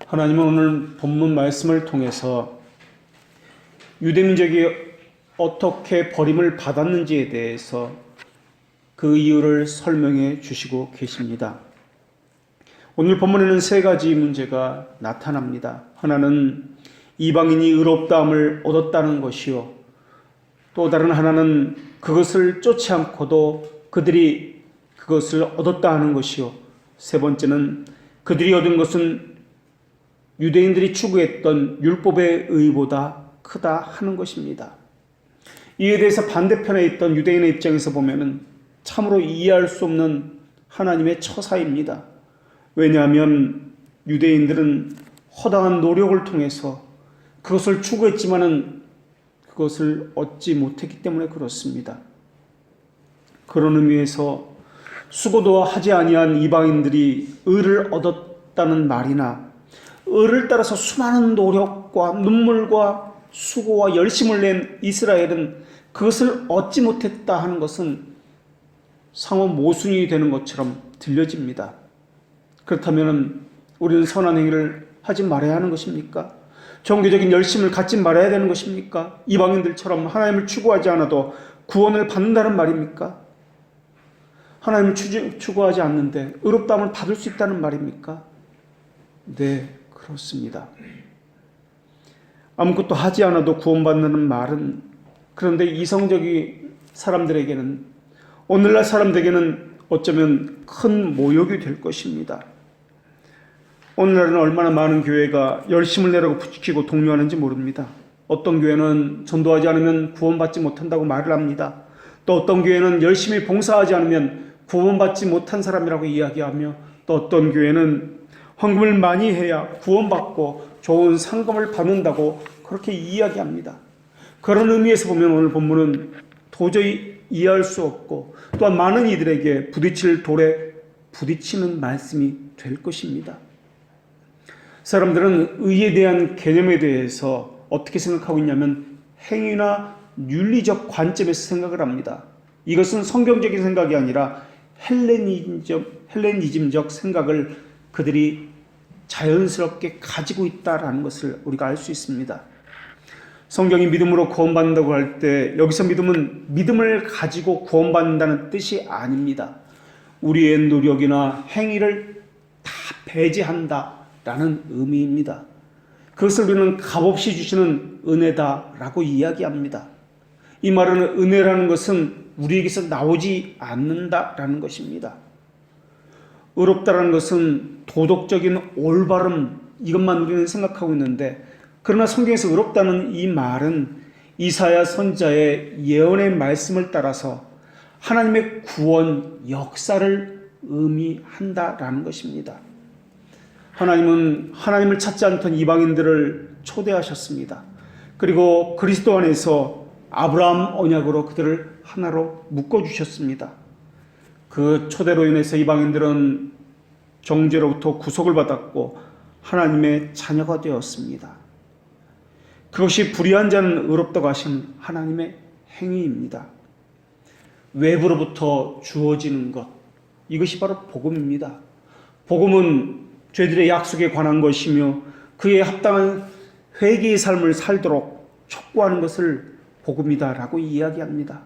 하나님은 오늘 본문 말씀을 통해서 유대민족이 어떻게 버림을 받았는지에 대해서 그 이유를 설명해 주시고 계십니다. 오늘 본문에는 세 가지 문제가 나타납니다. 하나는 이방인이 의롭다함을 얻었다는 것이요, 또 다른 하나는 그것을 쫓지 않고도 그들이 그것을 얻었다 하는 것이요, 세 번째는 그들이 얻은 것은 유대인들이 추구했던 율법의 의보다 크다 하는 것입니다. 이에 대해서 반대편에 있던 유대인의 입장에서 보면은 참으로 이해할 수 없는 하나님의 처사입니다. 왜냐하면 유대인들은 허다한 노력을 통해서 그것을 추구했지만은 그것을 얻지 못했기 때문에 그렇습니다. 그런 의미에서 수고도 하지 아니한 이방인들이 의를 얻었다는 말이나 의를 따라서 수많은 노력과 눈물과 수고와 열심을 낸 이스라엘은 그것을 얻지 못했다 하는 것은 상호 모순이 되는 것처럼 들려집니다. 그렇다면 우리는 선한 행위를 하지 말아야 하는 것입니까? 종교적인 열심을 갖지 말아야 되는 것입니까? 이방인들처럼 하나님을 추구하지 않아도 구원을 받는다는 말입니까? 하나님을 추구하지 않는데 의롭다함을 받을 수 있다는 말입니까? 네, 그렇습니다. 아무것도 하지 않아도 구원받는다는 말은, 그런데 이성적인 사람들에게는, 오늘날 사람들에게는 어쩌면 큰 모욕이 될 것입니다. 오늘날은 얼마나 많은 교회가 열심을 내라고 부추기고 독려하는지 모릅니다. 어떤 교회는 전도하지 않으면 구원받지 못한다고 말을 합니다. 또 어떤 교회는 열심히 봉사하지 않으면 구원받지 못한 사람이라고 이야기하며, 또 어떤 교회는 헌금을 많이 해야 구원받고 좋은 상금을 받는다고 그렇게 이야기합니다. 그런 의미에서 보면 오늘 본문은 도저히 이해할 수 없고 또한 많은 이들에게 부딪힐 돌에 부딪히는 말씀이 될 것입니다. 사람들은 의에 대한 개념에 대해서 어떻게 생각하고 있냐면 행위나 윤리적 관점에서 생각을 합니다. 이것은 성경적인 생각이 아니라 헬레니즘적 생각을 그들이 자연스럽게 가지고 있다라는 것을 우리가 알 수 있습니다. 성경이 믿음으로 구원받는다고 할 때 여기서 믿음은 믿음을 가지고 구원받는다는 뜻이 아닙니다. 우리의 노력이나 행위를 다 배제한다라는 의미입니다. 그것을 우리는 값없이 주시는 은혜다라고 이야기합니다. 이 말은 은혜라는 것은 우리에게서 나오지 않는다라는 것입니다. 의롭다라는 것은 도덕적인 올바름, 이것만 우리는 생각하고 있는데, 그러나 성경에서 의롭다는 이 말은 이사야 선지자의 예언의 말씀을 따라서 하나님의 구원 역사를 의미한다라는 것입니다. 하나님은 하나님을 찾지 않던 이방인들을 초대하셨습니다. 그리고 그리스도 안에서 아브라함 언약으로 그들을 하나로 묶어주셨습니다. 그 초대로 인해서 이방인들은 정죄로부터 구속을 받았고 하나님의 자녀가 되었습니다. 그것이 불의한 자는 의롭다고 하신 하나님의 행위입니다. 외부로부터 주어지는 것, 이것이 바로 복음입니다. 복음은 죄들의 약속에 관한 것이며 그에 합당한 회개의 삶을 살도록 촉구하는 것을 복음이다라고 이야기합니다.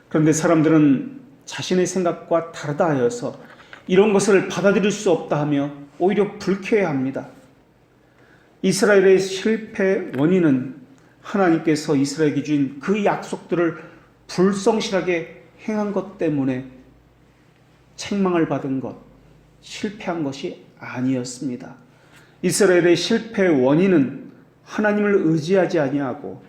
그런데 사람들은 자신의 생각과 다르다 하여서 이런 것을 받아들일 수 없다 하며 오히려 불쾌해합니다. 이스라엘의 실패 원인은 하나님께서 이스라엘에게 주신 그 약속들을 불성실하게 행한 것 때문에 책망을 받은 것, 실패한 것이 아니었습니다. 이스라엘의 실패 원인은 하나님을 의지하지 아니하고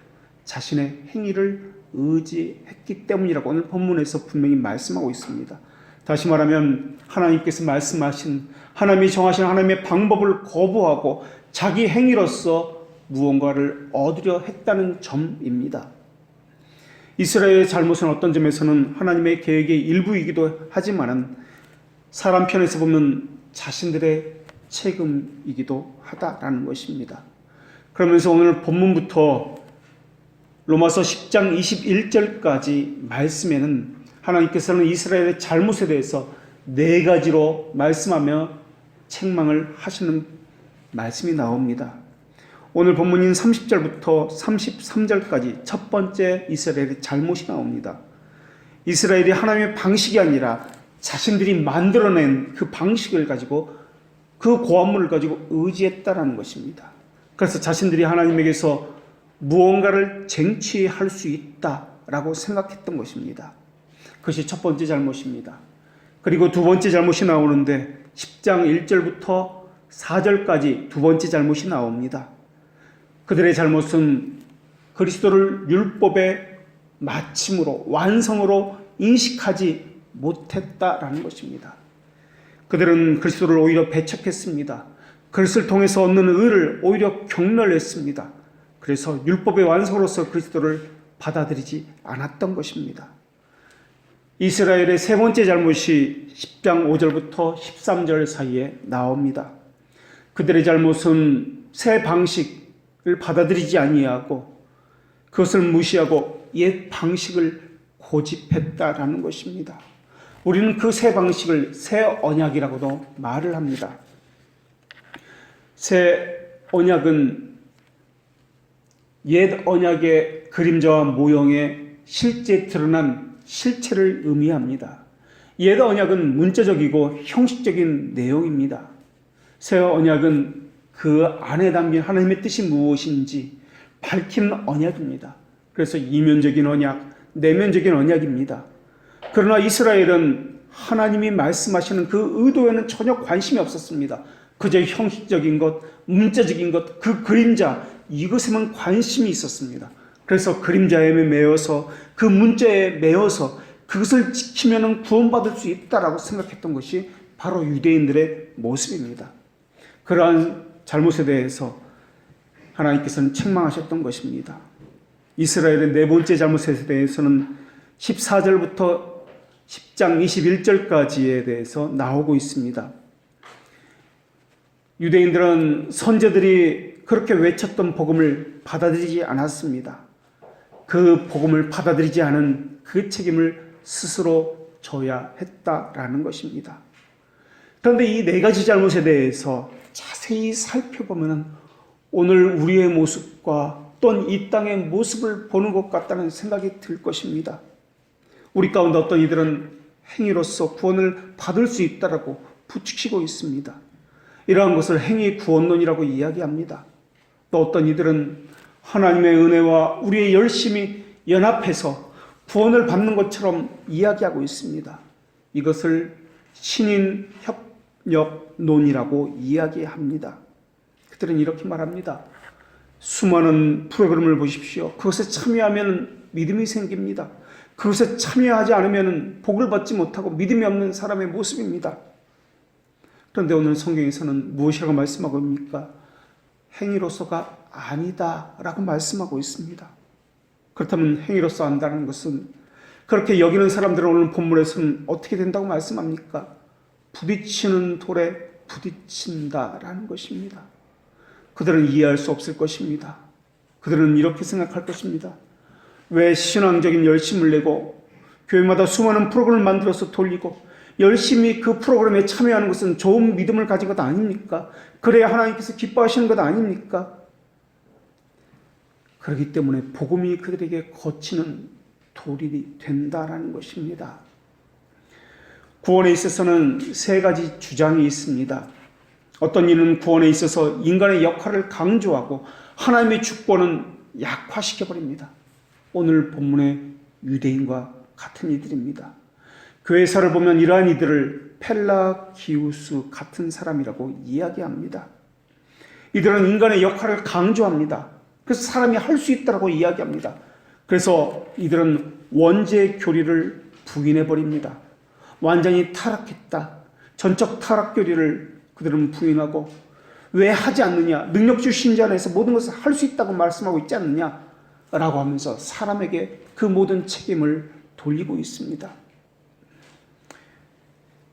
자신의 행위를 의지했기 때문이라고 오늘 본문에서 분명히 말씀하고 있습니다. 다시 말하면 하나님께서 말씀하신, 하나님이 정하신 하나님의 방법을 거부하고 자기 행위로서 무언가를 얻으려 했다는 점입니다. 이스라엘의 잘못은 어떤 점에서는 하나님의 계획의 일부이기도 하지만 사람 편에서 보면 자신들의 책임이기도 하다라는 것입니다. 그러면서 오늘 본문부터 로마서 10장 21절까지 말씀에는 하나님께서는 이스라엘의 잘못에 대해서 4가지로 말씀하며 책망을 하시는 말씀이 나옵니다. 오늘 본문인 30절부터 33절까지 첫 번째 이스라엘의 잘못이 나옵니다. 이스라엘이 하나님의 방식이 아니라 자신들이 만들어낸 그 방식을 가지고 그 고안물을 가지고 의지했다라는 것입니다. 그래서 자신들이 하나님에게서 무언가를 쟁취할 수 있다라고 생각했던 것입니다. 그것이 첫 번째 잘못입니다. 그리고 두 번째 잘못이 나오는데 10장 1절부터 4절까지 두 번째 잘못이 나옵니다. 그들의 잘못은 그리스도를 율법의 마침으로 완성으로 인식하지 못했다라는 것입니다. 그들은 그리스도를 오히려 배척했습니다. 그것을 통해서 얻는 의를 오히려 경멸했습니다. 그래서 율법의 완성으로서 그리스도를 받아들이지 않았던 것입니다. 이스라엘의 세 번째 잘못이 10장 5절부터 13절 사이에 나옵니다. 그들의 잘못은 새 방식을 받아들이지 아니하고 그것을 무시하고 옛 방식을 고집했다라는 것입니다. 우리는 그 새 방식을 새 언약이라고도 말을 합니다. 새 언약은 옛 언약의 그림자와 모형에 실제 드러난 실체를 의미합니다. 옛 언약은 문자적이고 형식적인 내용입니다. 새 언약은 그 안에 담긴 하나님의 뜻이 무엇인지 밝힌 언약입니다. 그래서 이면적인 언약, 내면적인 언약입니다. 그러나 이스라엘은 하나님이 말씀하시는 그 의도에는 전혀 관심이 없었습니다. 그저 형식적인 것, 문자적인 것, 그 그림자, 이것에만 관심이 있었습니다. 그래서 그림자에 매여서 그 문자에 매여서 그것을 지키면 구원받을 수 있다라고 생각했던 것이 바로 유대인들의 모습입니다. 그러한 잘못에 대해서 하나님께서는 책망하셨던 것입니다. 이스라엘의 네 번째 잘못에 대해서는 14절부터 10장 21절까지에 대해서 나오고 있습니다. 유대인들은 선제들이 그렇게 외쳤던 복음을 받아들이지 않았습니다. 그 복음을 받아들이지 않은 그 책임을 스스로 져야 했다라는 것입니다. 그런데 이 네 가지 잘못에 대해서 자세히 살펴보면 오늘 우리의 모습과 또는 이 땅의 모습을 보는 것 같다는 생각이 들 것입니다. 우리 가운데 어떤 이들은 행위로서 구원을 받을 수 있다라고 부추기고 있습니다. 이러한 것을 행위 구원론이라고 이야기합니다. 또 어떤 이들은 하나님의 은혜와 우리의 열심이 연합해서 구원을 받는 것처럼 이야기하고 있습니다. 이것을 신인 협력론이라고 이야기합니다. 그들은 이렇게 말합니다. 수많은 프로그램을 보십시오. 그것에 참여하면 믿음이 생깁니다. 그것에 참여하지 않으면 복을 받지 못하고 믿음이 없는 사람의 모습입니다. 그런데 오늘 성경에서는 무엇이라고 말씀하고 있습니까? 행위로서가 아니다라고 말씀하고 있습니다. 그렇다면 행위로서 안다는 것은 그렇게 여기는 사람들은 오늘 본문에서는 어떻게 된다고 말씀합니까? 부딪히는 돌에 부딪힌다라는 것입니다. 그들은 이해할 수 없을 것입니다. 그들은 이렇게 생각할 것입니다. 왜 신앙적인 열심을 내고 교회마다 수많은 프로그램을 만들어서 돌리고 열심히 그 프로그램에 참여하는 것은 좋은 믿음을 가진 것 아닙니까? 그래야 하나님께서 기뻐하시는 것 아닙니까? 그렇기 때문에 복음이 그들에게 거치는 돌이 된다라는 것입니다. 구원에 있어서는 세 가지 주장이 있습니다. 어떤 이는 구원에 있어서 인간의 역할을 강조하고 하나님의 주권은 약화시켜버립니다. 오늘 본문의 유대인과 같은 이들입니다. 교회사를 보면 이러한 이들을 펠라기우스 같은 사람이라고 이야기합니다. 이들은 인간의 역할을 강조합니다. 그래서 사람이 할 수 있다고 이야기합니다. 그래서 이들은 원죄 교리를 부인해버립니다. 완전히 타락했다. 전적 타락 교리를 그들은 부인하고 왜 하지 않느냐? 능력주 신자 안에서 모든 것을 할 수 있다고 말씀하고 있지 않느냐? 라고 하면서 사람에게 그 모든 책임을 돌리고 있습니다.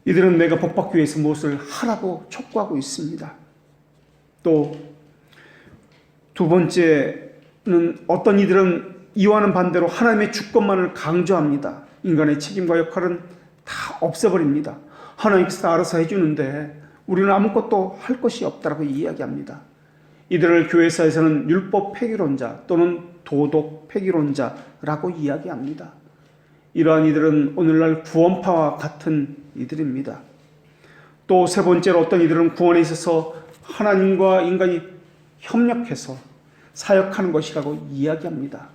이들은 내가 복받기 위해서 무엇을 하라고 촉구하고 있습니다. 또 두 번째는 어떤 이들은 이와는 반대로 하나님의 주권만을 강조합니다. 인간의 책임과 역할은 다 없애버립니다. 하나님께서 알아서 해주는데 우리는 아무것도 할 것이 없다라고 이야기합니다. 이들을 교회사에서는 율법 폐기론자 또는 도덕 폐기론자라고 이야기합니다. 이러한 이들은 오늘날 구원파와 같은 이들입니다. 또 세 번째로 어떤 이들은 구원에 있어서 하나님과 인간이 협력해서 사역하는 것이라고 이야기합니다.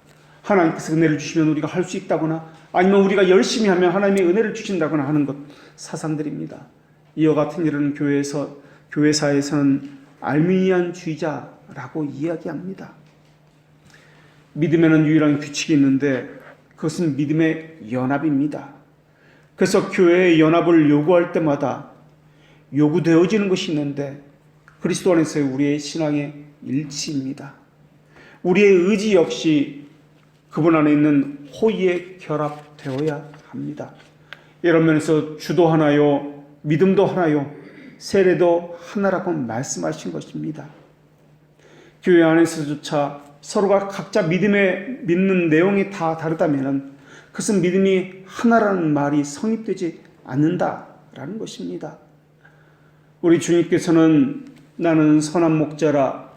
하나님께서 은혜를 주시면 우리가 할 수 있다거나 아니면 우리가 열심히 하면 하나님의 은혜를 주신다거나 하는 것 사상들입니다. 이와 같은 일은 교회사에서는 알미니안주의자라고 이야기합니다. 믿음에는 유일한 규칙이 있는데 그것은 믿음의 연합입니다. 그래서 교회의 연합을 요구할 때마다 요구되어지는 것이 있는데 그리스도 안에서의 우리의 신앙의 일치입니다. 우리의 의지 역시 그분 안에 있는 호의에 결합되어야 합니다. 이런 면에서 주도 하나요, 믿음도 하나요, 세례도 하나라고 말씀하신 것입니다. 교회 안에서조차 서로가 각자 믿는 내용이 다 다르다면 그것은 믿음이 하나라는 말이 성립되지 않는다라는 것입니다. 우리 주님께서는 나는 선한 목자라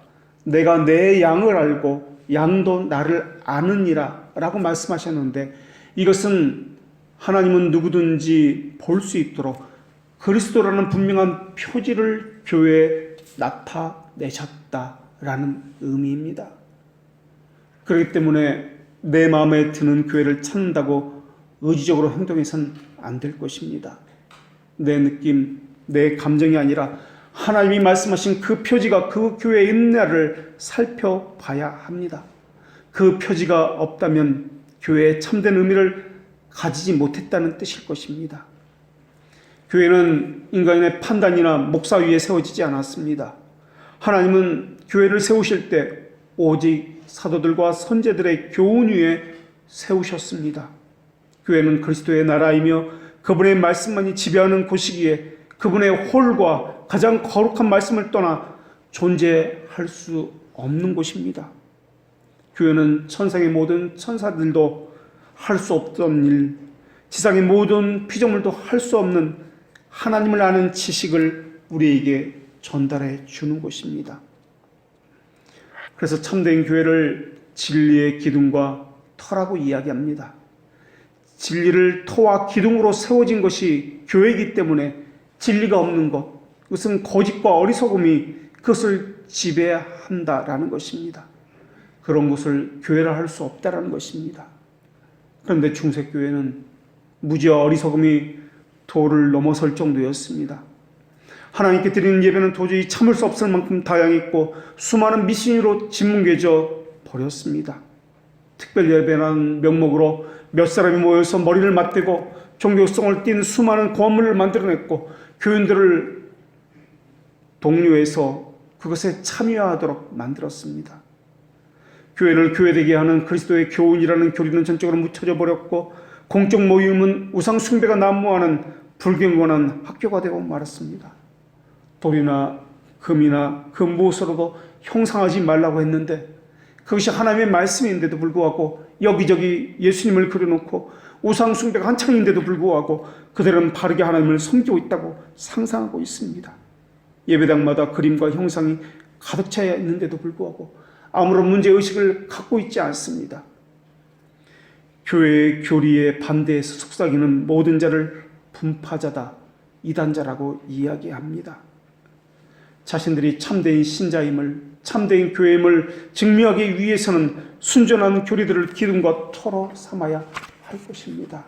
내가 내 양을 알고 양도 나를 아느니라 라고 말씀하셨는데 이것은 하나님은 누구든지 볼 수 있도록 그리스도라는 분명한 표지를 교회에 나타내셨다라는 의미입니다. 그렇기 때문에 내 마음에 드는 교회를 찾는다고 의지적으로 행동해서는 안 될 것입니다. 내 느낌, 내 감정이 아니라 하나님이 말씀하신 그 표지가 그 교회에 있느냐를 살펴봐야 합니다. 그 표지가 없다면 교회의 참된 의미를 가지지 못했다는 뜻일 것입니다. 교회는 인간의 판단이나 목사 위에 세워지지 않았습니다. 하나님은 교회를 세우실 때 오직 사도들과 선제들의 교훈 위에 세우셨습니다. 교회는 그리스도의 나라이며 그분의 말씀만이 지배하는 곳이기에 그분의 홀과 가장 거룩한 말씀을 떠나 존재할 수 없는 곳입니다. 교회는 천상의 모든 천사들도 할 수 없던 일, 지상의 모든 피조물도 할 수 없는 하나님을 아는 지식을 우리에게 전달해 주는 곳입니다. 그래서 참된 교회를 진리의 기둥과 터라고 이야기합니다. 진리를 터와 기둥으로 세워진 것이 교회이기 때문에 진리가 없는 것, 그것은 거짓과 어리석음이 그것을 지배한다라는 것입니다. 그런 것을 교회라 할 수 없다라는 것입니다. 그런데 중세교회는 무지와 어리석음이 도를 넘어설 정도였습니다. 하나님께 드리는 예배는 도저히 참을 수 없을 만큼 다양했고 수많은 미신으로 짓뭉개져 버렸습니다. 특별 예배라는 명목으로 몇 사람이 모여서 머리를 맞대고 종교성을 띤 수많은 고함물을 만들어냈고 교인들을 독려해서 그것에 참여하도록 만들었습니다. 교회를 교회되게 하는 그리스도의 교훈이라는 교리는 전적으로 묻혀져 버렸고 공적 모임은 우상 숭배가 난무하는 불경건한 학교가 되고 말았습니다. 돌이나 금이나 그 무엇으로도 형상하지 말라고 했는데 그것이 하나님의 말씀인데도 불구하고 여기저기 예수님을 그려놓고 우상 숭배가 한창인데도 불구하고 그들은 바르게 하나님을 섬기고 있다고 상상하고 있습니다. 예배당마다 그림과 형상이 가득 차 있는데도 불구하고 아무런 문제의식을 갖고 있지 않습니다. 교회의 교리에 반대해서 속삭이는 모든 자를 분파자다, 이단자라고 이야기합니다. 자신들이 참된 신자임을, 참된 교회임을 증명하기 위해서는 순전한 교리들을 기둥과 터로 삼아야 할 것입니다.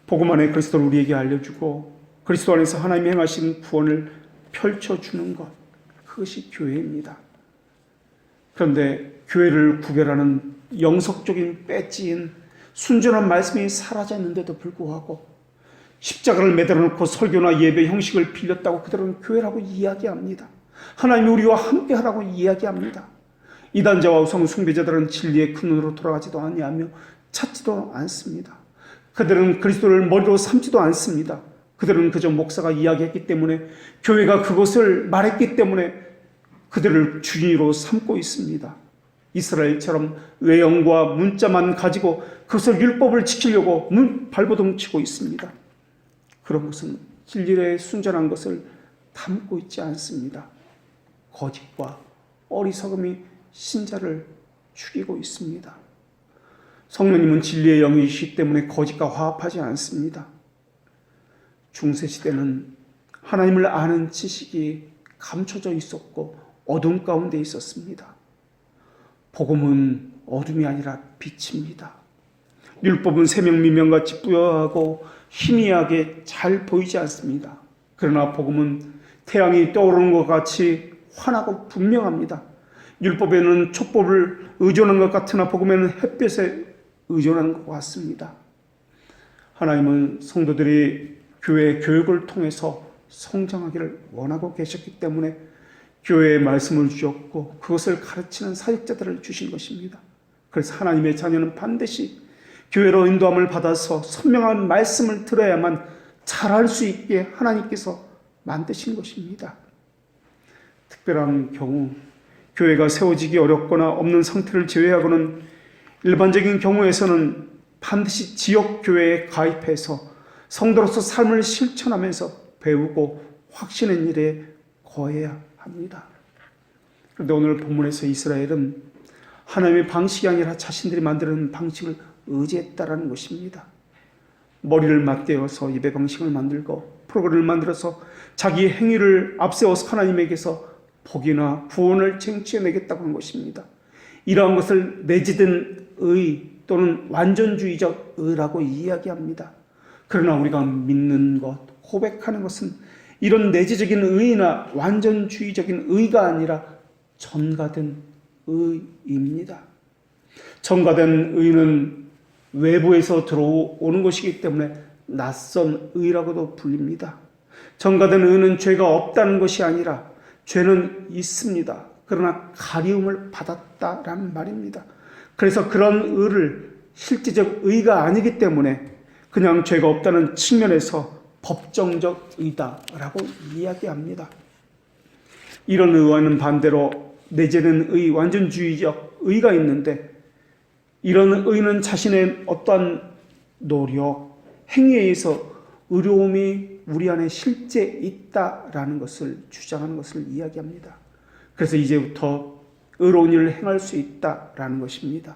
복음 안에 그리스도를 우리에게 알려주고 그리스도 안에서 하나님이 행하신 구원을 펼쳐주는 것, 그것이 교회입니다. 그런데 교회를 구별하는 영속적인 배지인 순전한 말씀이 사라져 있는데도 불구하고 십자가를 매달아 놓고 설교나 예배 형식을 빌렸다고 그들은 교회라고 이야기합니다. 하나님이 우리와 함께 하라고 이야기합니다. 이단자와 우상 숭배자들은 진리의 근원으로 돌아가지도 아니하며 찾지도 않습니다. 그들은 그리스도를 머리로 삼지도 않습니다. 그들은 그저 목사가 이야기했기 때문에 교회가 그것을 말했기 때문에 그들을 주인으로 삼고 있습니다. 이스라엘처럼 외형과 문자만 가지고 그것을 율법을 지키려고 발버둥 치고 있습니다. 그런 것은 진리의 순전한 것을 담고 있지 않습니다. 거짓과 어리석음이 신자를 죽이고 있습니다. 성령님은 진리의 영이시기 때문에 거짓과 화합하지 않습니다. 중세시대는 하나님을 아는 지식이 감춰져 있었고 어둠 가운데 있었습니다. 복음은 어둠이 아니라 빛입니다. 율법은 새명미명같이 부여하고 희미하게 잘 보이지 않습니다. 그러나 복음은 태양이 떠오르는 것 같이 환하고 분명합니다. 율법에는 촉법을 의존한 것 같으나 복음에는 햇볕에 의존하는 것 같습니다. 하나님은 성도들이 교회 교육을 통해서 성장하기를 원하고 계셨기 때문에 교회에 말씀을 주셨고 그것을 가르치는 사역자들을 주신 것입니다. 그래서 하나님의 자녀는 반드시 교회로 인도함을 받아서 선명한 말씀을 들어야만 잘할 수 있게 하나님께서 만드신 것입니다. 특별한 경우 교회가 세워지기 어렵거나 없는 상태를 제외하고는 일반적인 경우에서는 반드시 지역교회에 가입해서 성도로서 삶을 실천하면서 배우고 확신의 일에 거해야 합니다. 그런데 오늘 본문에서 이스라엘은 하나님의 방식이 아니라 자신들이 만드는 방식을 의지했다라는 것입니다. 머리를 맞대어서 예배 방식을 만들고 프로그램을 만들어서 자기 행위를 앞세워서 하나님에게서 복이나 구원을 쟁취해내겠다고 하는 것입니다. 이러한 것을 내재된 의 또는 완전주의적 의라고 이야기합니다. 그러나 우리가 믿는 것, 고백하는 것은 이런 내재적인 의나 완전주의적인 의가 아니라 전가된 의입니다. 전가된 의는 외부에서 들어오는 것이기 때문에 낯선 의라고도 불립니다. 전가된 의는 죄가 없다는 것이 아니라 죄는 있습니다. 그러나 가리움을 받았다라는 말입니다. 그래서 그런 의를 실제적 의가 아니기 때문에 그냥 죄가 없다는 측면에서 법정적 의다라고 이야기합니다. 이런 의와는 반대로 내재된 의, 완전주의적 의가 있는데 이런 의는 자신의 어떠한 노력, 행위에 의해서 의로움이 우리 안에 실제 있다라는 것을 주장하는 것을 이야기합니다. 그래서 이제부터 의로운 일을 행할 수 있다라는 것입니다.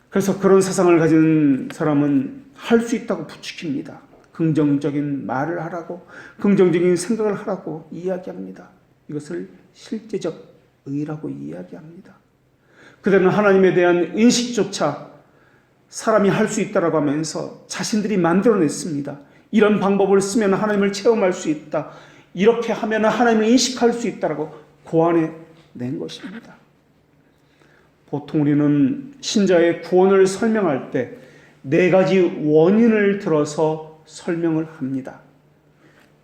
그래서 그런 사상을 가진 사람은 할 수 있다고 부추깁니다. 긍정적인 말을 하라고, 긍정적인 생각을 하라고 이야기합니다. 이것을 실제적 의라고 이야기합니다. 그들은 하나님에 대한 인식조차 사람이 할 수 있다라고 하면서 자신들이 만들어냈습니다. 이런 방법을 쓰면 하나님을 체험할 수 있다. 이렇게 하면 하나님을 인식할 수 있다라고 고안해낸 것입니다. 보통 우리는 신자의 구원을 설명할 때 4가지 원인을 들어서 설명을 합니다.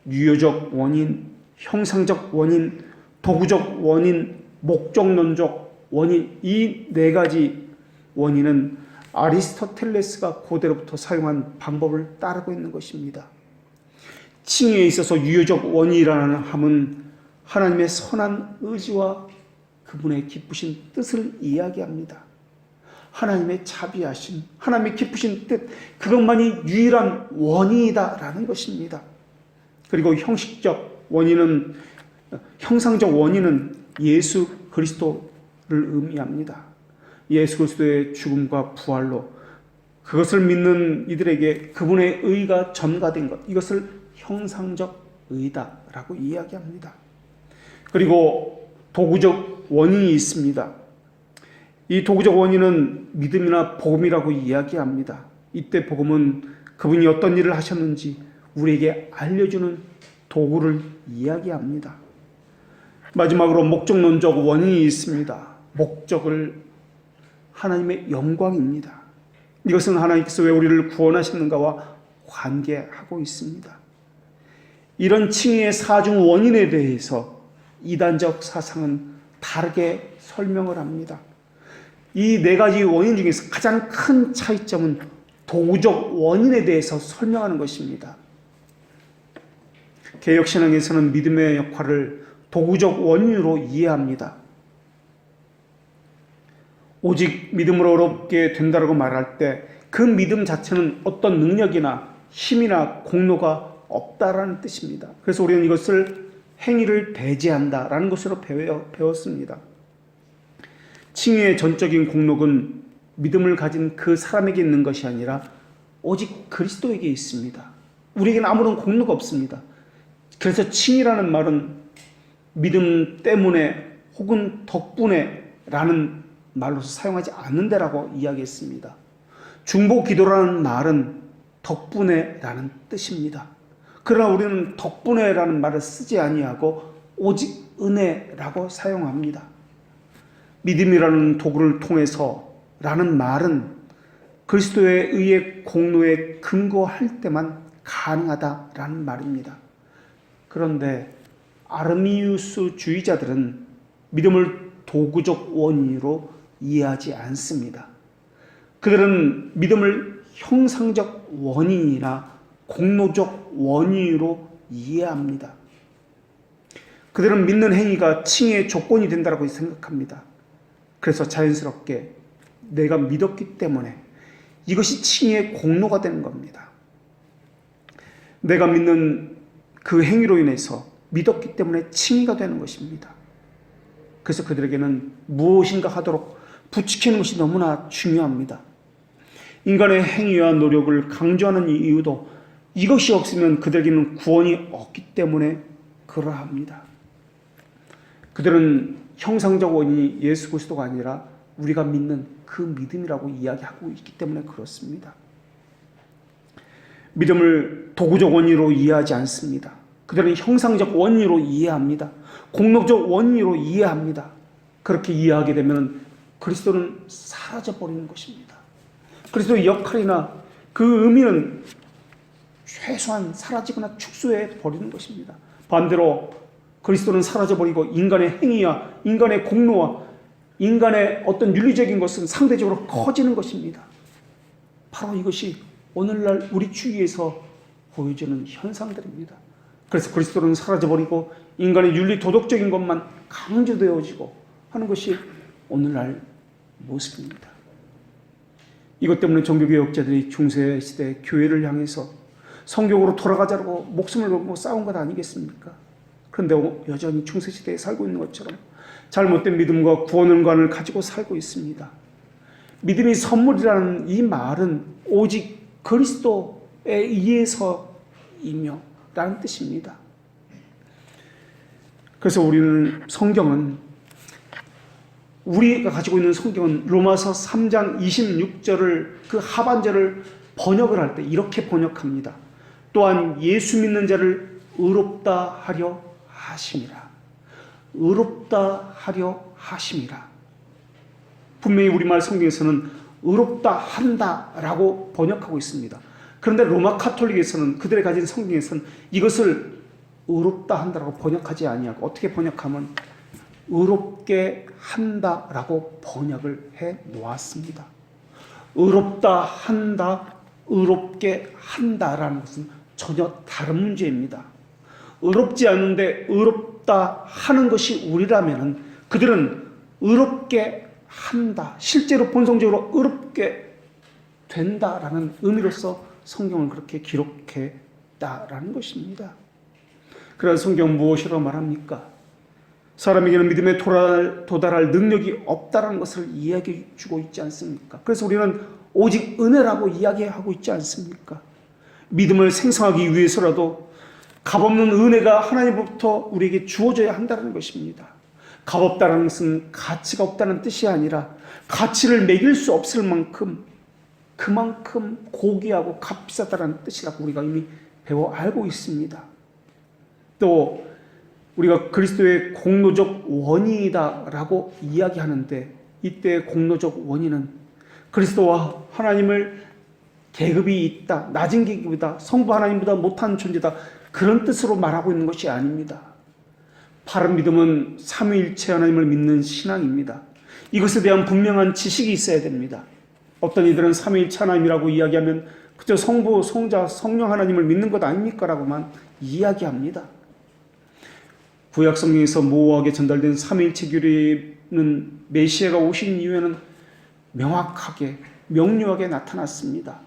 유효적 원인, 형상적 원인, 도구적 원인, 목적론적 원인, 이 4가지 원인은 아리스토텔레스가 고대로부터 사용한 방법을 따르고 있는 것입니다. 칭의에 있어서 유효적 원인이라는 함은 하나님의 선한 의지와 그분의 기쁘신 뜻을 이야기합니다. 하나님의 자비하신, 하나님의 기쁘신 뜻, 그것만이 유일한 원인이다라는 것입니다. 그리고 형식적 원인은, 형상적 원인은 예수 그리스도를 의미합니다. 예수 그리스도의 죽음과 부활로 그것을 믿는 이들에게 그분의 의가 전가된 것, 이것을 형상적 의다라고 이야기합니다. 그리고 도구적 원인이 있습니다. 이 도구적 원인은 믿음이나 복음이라고 이야기합니다. 이때 복음은 그분이 어떤 일을 하셨는지 우리에게 알려주는 도구를 이야기합니다. 마지막으로 목적론적 원인이 있습니다. 목적을 하나님의 영광입니다. 이것은 하나님께서 왜 우리를 구원하셨는가와 관계하고 있습니다. 이런 칭의의 사중 원인에 대해서 이단적 사상은 다르게 설명을 합니다. 이 4가지 원인 중에서 가장 큰 차이점은 도구적 원인에 대해서 설명하는 것입니다. 개혁신앙에서는 믿음의 역할을 도구적 원인으로 이해합니다. 오직 믿음으로 어렵게 된다고 말할 때 그 믿음 자체는 어떤 능력이나 힘이나 공로가 없다라는 뜻입니다. 그래서 우리는 이것을 행위를 배제한다라는 것으로 배웠습니다. 칭의의 전적인 공로는 믿음을 가진 그 사람에게 있는 것이 아니라 오직 그리스도에게 있습니다. 우리에게는 아무런 공로가 없습니다. 그래서 칭의라는 말은 믿음 때문에 혹은 덕분에 라는 말로서 사용하지 않는다라고 이야기했습니다. 중보 기도라는 말은 덕분에 라는 뜻입니다. 그러나 우리는 덕분에 라는 말을 쓰지 아니하고 오직 은혜라고 사용합니다. 믿음이라는 도구를 통해서 라는 말은 그리스도의 의의 공로에 근거할 때만 가능하다라는 말입니다. 그런데 아르미우스 주의자들은 믿음을 도구적 원인으로 이해하지 않습니다. 그들은 믿음을 형상적 원인이나 공로적 원인으로 이해합니다. 그들은 믿는 행위가 칭의의 조건이 된다고 생각합니다. 그래서 자연스럽게 내가 믿었기 때문에 이것이 칭의의 공로가 되는 겁니다. 내가 믿는 그 행위로 인해서 믿었기 때문에 칭의가 되는 것입니다. 그래서 그들에게는 무엇인가 하도록 부추기는 것이 너무나 중요합니다. 인간의 행위와 노력을 강조하는 이유도 이것이 없으면 그들에게는 구원이 없기 때문에 그러합니다. 그들은 형상적 원인이 예수 그리스도가 아니라 우리가 믿는 그 믿음이라고 이야기하고 있기 때문에 그렇습니다. 믿음을 도구적 원인으로 이해하지 않습니다. 그들은 형상적 원인으로 이해합니다. 공로적 원인으로 이해합니다. 그렇게 이해하게 되면 그리스도는 사라져버리는 것입니다. 그리스도의 역할이나 그 의미는 최소한 사라지거나 축소해 버리는 것입니다. 반대로 그리스도는 사라져버리고 인간의 행위와 인간의 공로와 인간의 어떤 윤리적인 것은 상대적으로 커지는 것입니다. 바로 이것이 오늘날 우리 주위에서 보여지는 현상들입니다. 그래서 그리스도는 사라져버리고 인간의 윤리 도덕적인 것만 강조되어지고 하는 것이 오늘날 모습입니다. 이것 때문에 종교개혁자들이 중세시대 교회를 향해서 성경으로 돌아가자고 목숨을 걸고 싸운 것 아니겠습니까? 그런데 여전히 중세시대에 살고 있는 것처럼 잘못된 믿음과 구원론관을 가지고 살고 있습니다. 믿음이 선물이라는 이 말은 오직 그리스도에 의해서이며 라는 뜻입니다. 그래서 우리는 우리가 가지고 있는 성경은 로마서 3장 26절을 그 하반절을 번역을 할 때 이렇게 번역합니다. 또한 예수 믿는 자를 의롭다 하려 하심이라. 의롭다 하려 하심이라. 분명히 우리말 성경에서는 의롭다 한다라고 번역하고 있습니다. 그런데 로마 카톨릭에서는 그들이 가진 성경에서는 이것을 의롭다 한다라고 번역하지 아니하고 어떻게 번역하면 의롭게 한다라고 번역을 해 놓았습니다. 의롭다 한다, 의롭게 한다라는 것은 전혀 다른 문제입니다. 의롭지 않은데 의롭다 하는 것이 우리라면 그들은 의롭게 한다, 실제로 본성적으로 의롭게 된다라는 의미로서 성경을 그렇게 기록했다라는 것입니다. 그래서 성경은 무엇이라고 말합니까? 사람에게는 믿음에 도달할 능력이 없다라는 것을 이야기해 주고 있지 않습니까? 그래서 우리는 오직 은혜라고 이야기하고 있지 않습니까? 믿음을 생성하기 위해서라도 값없는 은혜가 하나님으로부터 우리에게 주어져야 한다는 것입니다. 값없다는 것은 가치가 없다는 뜻이 아니라 가치를 매길 수 없을 만큼 그만큼 고귀하고 값비싸다는 뜻이라고 우리가 이미 배워 알고 있습니다. 또 우리가 그리스도의 공로적 원인이다라고 이야기하는데 이때의 공로적 원인은 그리스도와 하나님을 계급이 있다, 낮은 계급이다, 성부 하나님보다 못한 존재다 그런 뜻으로 말하고 있는 것이 아닙니다. 바른 믿음은 삼위일체 하나님을 믿는 신앙입니다. 이것에 대한 분명한 지식이 있어야 됩니다. 어떤 이들은 삼위일체 하나님이라고 이야기하면 그저 성부, 성자, 성령 하나님을 믿는 것 아닙니까? 라고만 이야기합니다. 구약 성경에서 모호하게 전달된 삼위일체 교리는 메시아가 오신 이후에는 명확하게 명료하게 나타났습니다.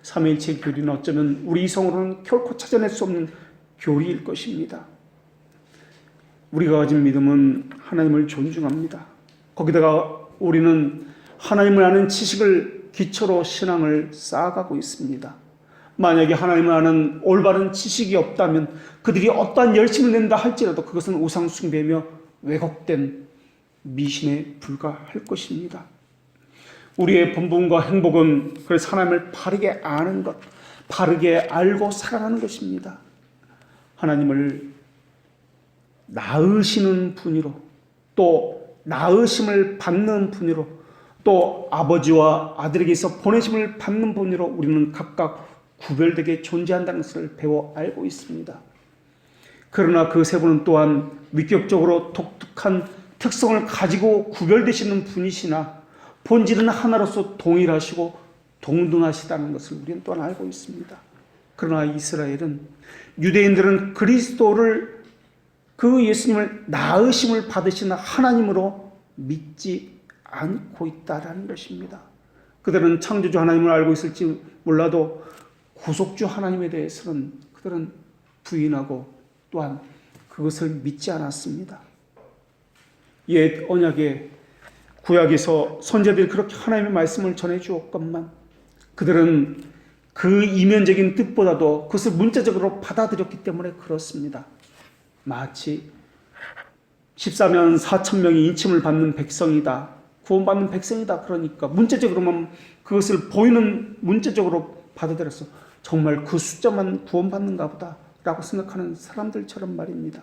삼위일체 교리는 어쩌면 우리 이성으로는 결코 찾아낼 수 없는 교리일 것입니다. 우리가 가진 믿음은 하나님을 존중합니다. 거기다가 우리는 하나님을 아는 지식을 기초로 신앙을 쌓아가고 있습니다. 만약에 하나님을 아는 올바른 지식이 없다면 그들이 어떠한 열심을 낸다 할지라도 그것은 우상 숭배며 왜곡된 미신에 불과할 것입니다. 우리의 본분과 행복은 그래서 하나님을 바르게 아는 것, 바르게 알고 살아가는 것입니다. 하나님을 낳으시는 분으로, 또 낳으심을 받는 분으로, 또 아버지와 아들에게서 보내심을 받는 분으로 우리는 각각 구별되게 존재한다는 것을 배워 알고 있습니다. 그러나 그 세 분은 또한 위격적으로 독특한 특성을 가지고 구별되시는 분이시나 본질은 하나로서 동일하시고 동등하시다는 것을 우리는 또한 알고 있습니다. 그러나 이스라엘은, 유대인들은 그리스도를, 그 예수님을 낳으심을 받으신 하나님으로 믿지 않고 있다라는 것입니다. 그들은 창조주 하나님을 알고 있을지 몰라도 구속주 하나님에 대해서는 그들은 부인하고 또한 그것을 믿지 않았습니다. 옛 언약의 구약에서 선지자들이 그렇게 하나님의 말씀을 전해주었건만 그들은 그 이면적인 뜻보다도 그것을 문자적으로 받아들였기 때문에 그렇습니다. 마치 14만 4천 명이 인침을 받는 백성이다, 구원받는 백성이다, 그러니까 문자적으로만 그것을 보이는 문자적으로 받아들여서 정말 그 숫자만 구원받는가 보다 라고 생각하는 사람들처럼 말입니다.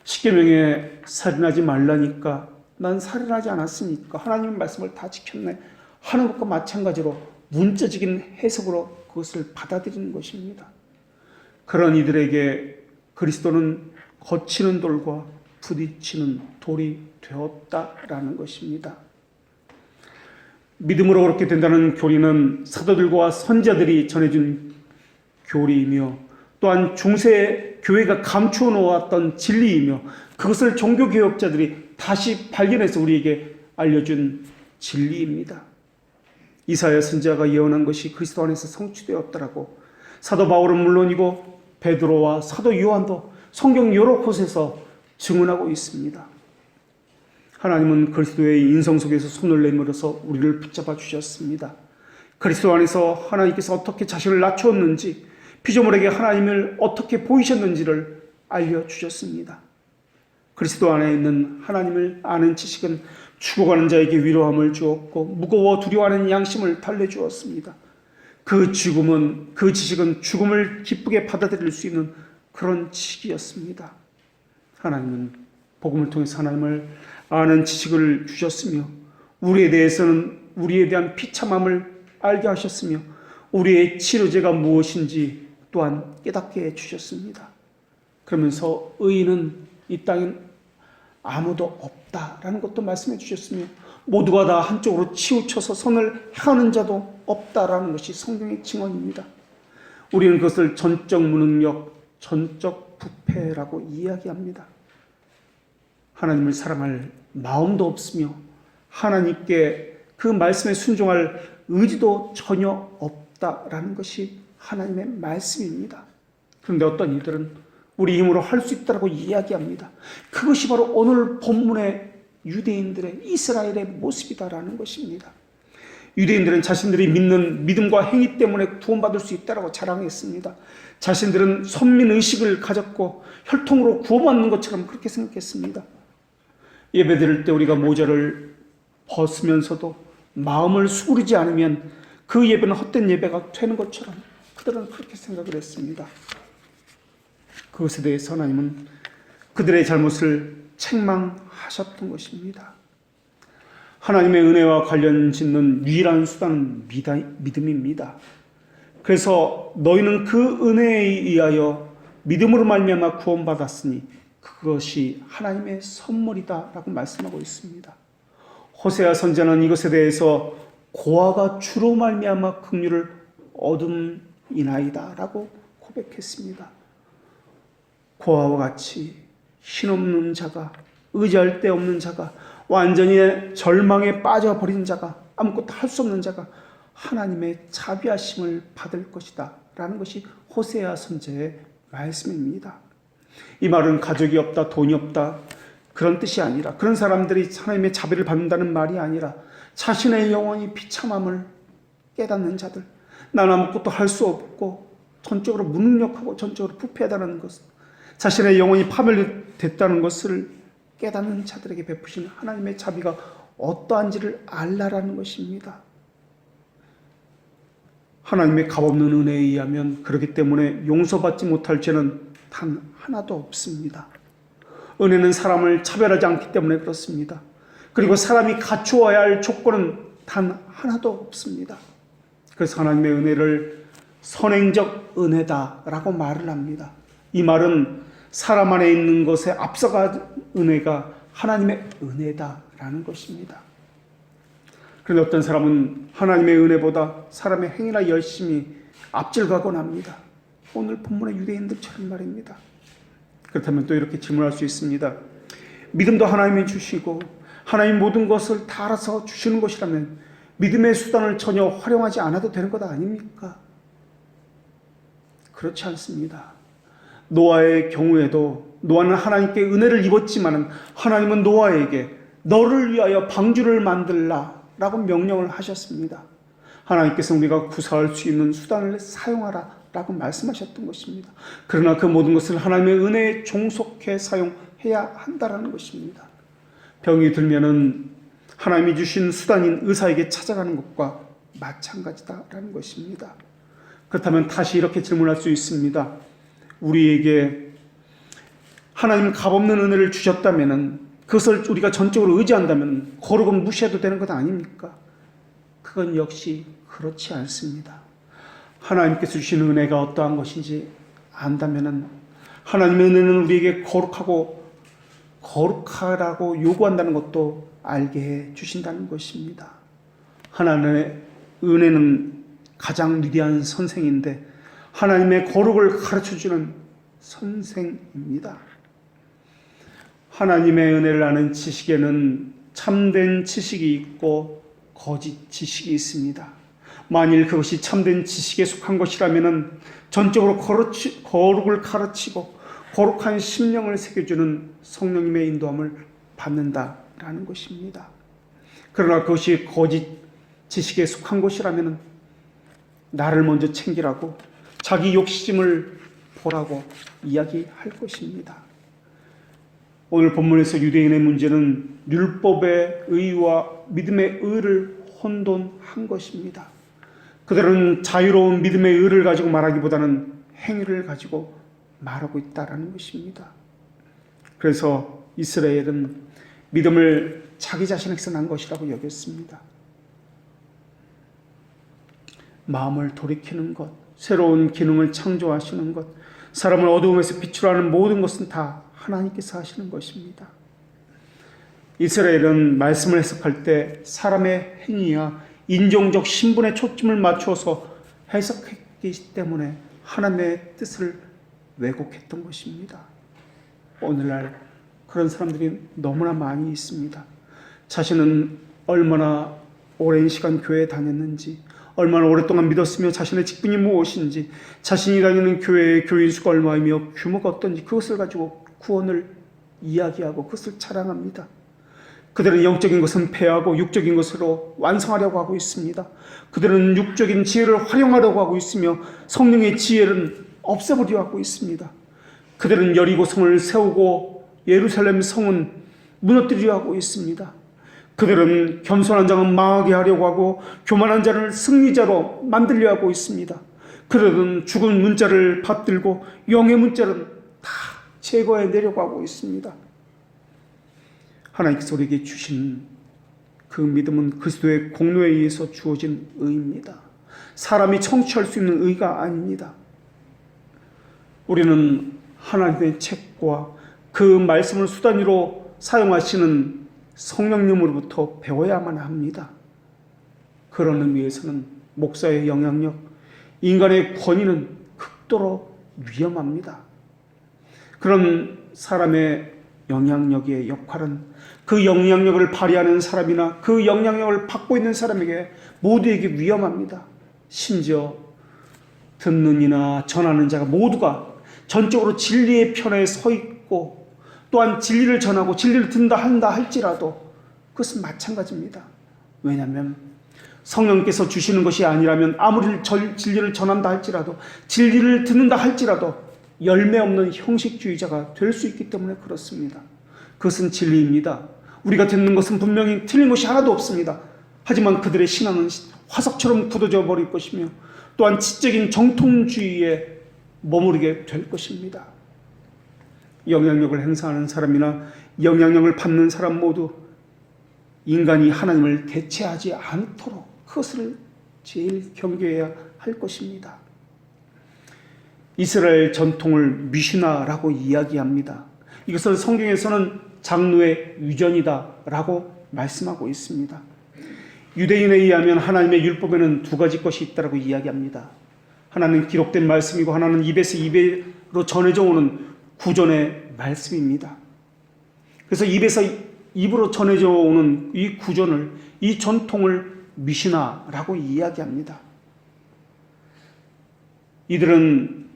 십계명에 살인하지 말라니까 난 살인하지 않았으니까 하나님의 말씀을 다 지켰네 하는 것과 마찬가지로 문자적인 해석으로 그것을 받아들이는 것입니다. 그런 이들에게 그리스도는 거치는 돌과 부딪히는 돌이 되었다라는 것입니다. 믿음으로 그렇게 된다는 교리는 사도들과 선지자들이 전해준 교리이며 또한 중세 교회가 감추어 놓았던 진리이며 그것을 종교개혁자들이 다시 발견해서 우리에게 알려준 진리입니다. 이사야 선지자가 예언한 것이 그리스도 안에서 성취되었다라고 사도 바울은 물론이고 베드로와 사도 요한도 성경 여러 곳에서 증언하고 있습니다. 하나님은 그리스도의 인성 속에서 손을 내밀어서 우리를 붙잡아 주셨습니다. 그리스도 안에서 하나님께서 어떻게 자신을 낮추었는지, 피조물에게 하나님을 어떻게 보이셨는지를 알려주셨습니다. 그리스도 안에 있는 하나님을 아는 지식은 죽어가는 자에게 위로함을 주었고 무거워 두려워하는 양심을 달래주었습니다. 그 지식은 죽음을 기쁘게 받아들일 수 있는 그런 지식이었습니다. 하나님은 복음을 통해서 하나님을 아는 지식을 주셨으며 우리에 대한 비참함을 알게 하셨으며 우리의 치료제가 무엇인지 또한 깨닫게 해주셨습니다. 그러면서 의인은 이 땅엔 아무도 없다라는 것도 말씀해 주셨으며 모두가 다 한쪽으로 치우쳐서 선을 행하는 자도 없다라는 것이 성경의 증언입니다. 우리는 그것을 전적 무능력, 전적 부패라고 이야기합니다. 하나님을 사랑할 마음도 없으며 하나님께 그 말씀에 순종할 의지도 전혀 없다라는 것이 하나님의 말씀입니다. 그런데 어떤 이들은 우리 힘으로 할 수 있다고 이야기합니다. 그것이 바로 오늘 본문의 유대인들의, 이스라엘의 모습이다라는 것입니다. 유대인들은 자신들이 믿는 믿음과 행위 때문에 구원받을 수 있다고 자랑했습니다. 자신들은 선민의식을 가졌고 혈통으로 구원받는 것처럼 그렇게 생각했습니다. 예배 드릴 때 우리가 모자를 벗으면서도 마음을 수그리지 않으면 그 예배는 헛된 예배가 되는 것처럼 그들은 그렇게 생각을 했습니다. 그것에 대해서 하나님은 그들의 잘못을 책망하셨던 것입니다. 하나님의 은혜와 관련 짓는 유일한 수단은 믿음입니다. 그래서 너희는 그 은혜에 의하여 믿음으로 말미암아 구원받았으니 그것이 하나님의 선물이다라고 말씀하고 있습니다. 호세아 선지자는 이것에 대해서 고아가 주로 말미암아 긍휼을 얻음이나이다라고 고백했습니다. 고아와 같이 힘없는 자가, 의지할 데 없는 자가, 완전히 절망에 빠져버린 자가, 아무것도 할 수 없는 자가 하나님의 자비하심을 받을 것이다 라는 것이 호세아 선지자의 말씀입니다. 이 말은 가족이 없다, 돈이 없다 그런 뜻이 아니라, 그런 사람들이 하나님의 자비를 받는다는 말이 아니라 자신의 영혼이 비참함을 깨닫는 자들, 난 아무것도 할 수 없고 전적으로 무능력하고 전적으로 부패하다는 것, 자신의 영혼이 파멸됐다는 것을 깨닫는 자들에게 베푸시는 하나님의 자비가 어떠한지를 알라라는 것입니다. 하나님의 값없는 은혜에 의하면, 그렇기 때문에 용서받지 못할 죄는 단 하나도 없습니다. 은혜는 사람을 차별하지 않기 때문에 그렇습니다. 그리고 사람이 갖추어야 할 조건은 단 하나도 없습니다. 그래서 하나님의 은혜를 선행적 은혜다라고 말을 합니다. 이 말은 사람 안에 있는 것에 앞서간 은혜가 하나님의 은혜다라는 것입니다. 그런데 어떤 사람은 하나님의 은혜보다 사람의 행위나 열심히 앞질가곤 합니다. 오늘 본문의 유대인들처럼 말입니다. 그렇다면 또 이렇게 질문할 수 있습니다. 믿음도 하나님이 주시고 하나님 모든 것을 다 알아서 주시는 것이라면 믿음의 수단을 전혀 활용하지 않아도 되는 것 아닙니까? 그렇지 않습니다. 노아의 경우에도 노아는 하나님께 은혜를 입었지만 하나님은 노아에게 너를 위하여 방주를 만들라 라고 명령을 하셨습니다. 하나님께서 우리가 구사할 수 있는 수단을 사용하라 라고 말씀하셨던 것입니다. 그러나 그 모든 것을 하나님의 은혜에 종속해 사용해야 한다라는 것입니다. 병이 들면은 하나님이 주신 수단인 의사에게 찾아가는 것과 마찬가지다라는 것입니다. 그렇다면 다시 이렇게 질문할 수 있습니다. 우리에게 하나님 값없는 은혜를 주셨다면은, 그것을 우리가 전적으로 의지한다면 거룩은 무시해도 되는 것 아닙니까? 그건 역시 그렇지 않습니다. 하나님께서 주신 은혜가 어떠한 것인지 안다면은, 하나님의 은혜는 우리에게 거룩하라고 요구한다는 것도 알게 해 주신다는 것입니다. 하나님의 은혜는 가장 위대한 선생인데 하나님의 거룩을 가르쳐주는 선생입니다. 하나님의 은혜를 아는 지식에는 참된 지식이 있고 거짓 지식이 있습니다. 만일 그것이 참된 지식에 속한 것이라면 전적으로 거룩을 가르치고 거룩한 심령을 새겨주는 성령님의 인도함을 받는다라는 것입니다. 그러나 그것이 거짓 지식에 속한 것이라면 나를 먼저 챙기라고, 자기 욕심을 보라고 이야기할 것입니다. 오늘 본문에서 유대인의 문제는 율법의 의와 믿음의 의를 혼돈한 것입니다. 그들은 자유로운 믿음의 의를 가지고 말하기보다는 행위를 가지고 말하고 있다는 것입니다. 그래서 이스라엘은 믿음을 자기 자신에게서 난 것이라고 여겼습니다. 마음을 돌이키는 것, 새로운 기능을 창조하시는 것, 사람을 어두움에서 빛으로 하는 모든 것은 다 하나님께서 하시는 것입니다. 이스라엘은 말씀을 해석할 때 사람의 행위와 인종적 신분에 초점을 맞춰서 해석했기 때문에 하나님의 뜻을 왜곡했던 것입니다. 오늘날 그런 사람들이 너무나 많이 있습니다. 자신은 얼마나 오랜 시간 교회에 다녔는지, 얼마나 오랫동안 믿었으며 자신의 직분이 무엇인지, 자신이 다니는 교회의 교인 수가 얼마이며 규모가 어떤지 그것을 가지고 구원을 이야기하고 그것을 자랑합니다. 그들은 영적인 것은 폐하고 육적인 것으로 완성하려고 하고 있습니다. 그들은 육적인 지혜를 활용하려고 하고 있으며 성령의 지혜는 없애버리려 하고 있습니다. 그들은 여리고성을 세우고 예루살렘 성은 무너뜨리려 하고 있습니다. 그들은 겸손한 자는 망하게 하려고 하고 교만한 자를 승리자로 만들려 하고 있습니다. 그들은 죽은 문자를 받들고 영의 문자를 다 제거해내려고 하고 있습니다. 하나님께서 우리에게 주신 그 믿음은 그리스도의 공로에 의해서 주어진 의입니다. 사람이 청취할 수 있는 의가 아닙니다. 우리는 하나님의 책과 그 말씀을 수단으로 사용하시는 성령님으로부터 배워야만 합니다. 그런 의미에서는 목사의 영향력, 인간의 권위는 극도로 위험합니다. 그런 사람의 영향력의 역할은 그 영향력을 발휘하는 사람이나 그 영향력을 받고 있는 사람에게 모두에게 위험합니다. 심지어 듣는 이나 전하는 자가 모두가 전적으로 진리의 편에 서 있고 또한 진리를 전하고 진리를 듣는다 한다 할지라도 그것은 마찬가지입니다. 왜냐하면 성령께서 주시는 것이 아니라면 아무리 진리를 전한다 할지라도 진리를 듣는다 할지라도 열매 없는 형식주의자가 될 수 있기 때문에 그렇습니다. 그것은 진리입니다. 우리가 듣는 것은 분명히 틀린 것이 하나도 없습니다. 하지만 그들의 신앙은 화석처럼 굳어져 버릴 것이며 또한 지적인 정통주의에 머무르게 될 것입니다. 영향력을 행사하는 사람이나 영향력을 받는 사람 모두 인간이 하나님을 대체하지 않도록 그것을 제일 경계해야 할 것입니다. 이스라엘 전통을 미시나라고 이야기합니다. 이것을 성경에서는 장로의 유전이다라고 말씀하고 있습니다. 유대인에 의하면 하나님의 율법에는 두 가지 것이 있다라고 이야기합니다. 하나는 기록된 말씀이고 하나는 입에서 입으로 전해져 오는 구전의 말씀입니다. 그래서 입에서 입으로 전해져 오는 이 구전을, 이 전통을 미시나라고 이야기합니다. 이들은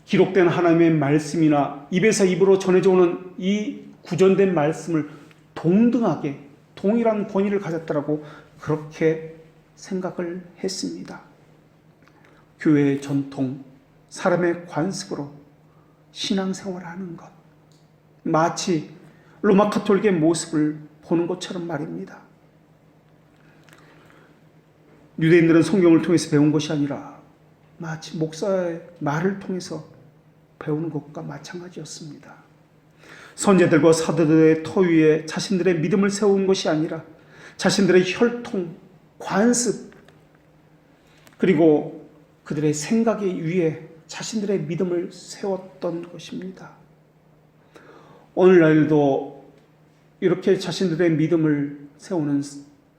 기록된 하나님의 말씀이나 입에서 입으로 전해져 오는 이 구전된 말씀을 동등하게 동일한 권위를 가졌다라고 그렇게 생각을 했습니다. 교회의 전통, 사람의 관습으로 신앙생활을 하는 것, 마치 로마 가톨릭의 모습을 보는 것처럼 말입니다. 유대인들은 성경을 통해서 배운 것이 아니라 마치 목사의 말을 통해서 배우는 것과 마찬가지였습니다. 선제들과 사도들의 터 위에 자신들의 믿음을 세운 것이 아니라 자신들의 혈통, 관습, 그리고 그들의 생각에 위에 자신들의 믿음을 세웠던 것입니다. 오늘날도 이렇게 자신들의 믿음을 세우는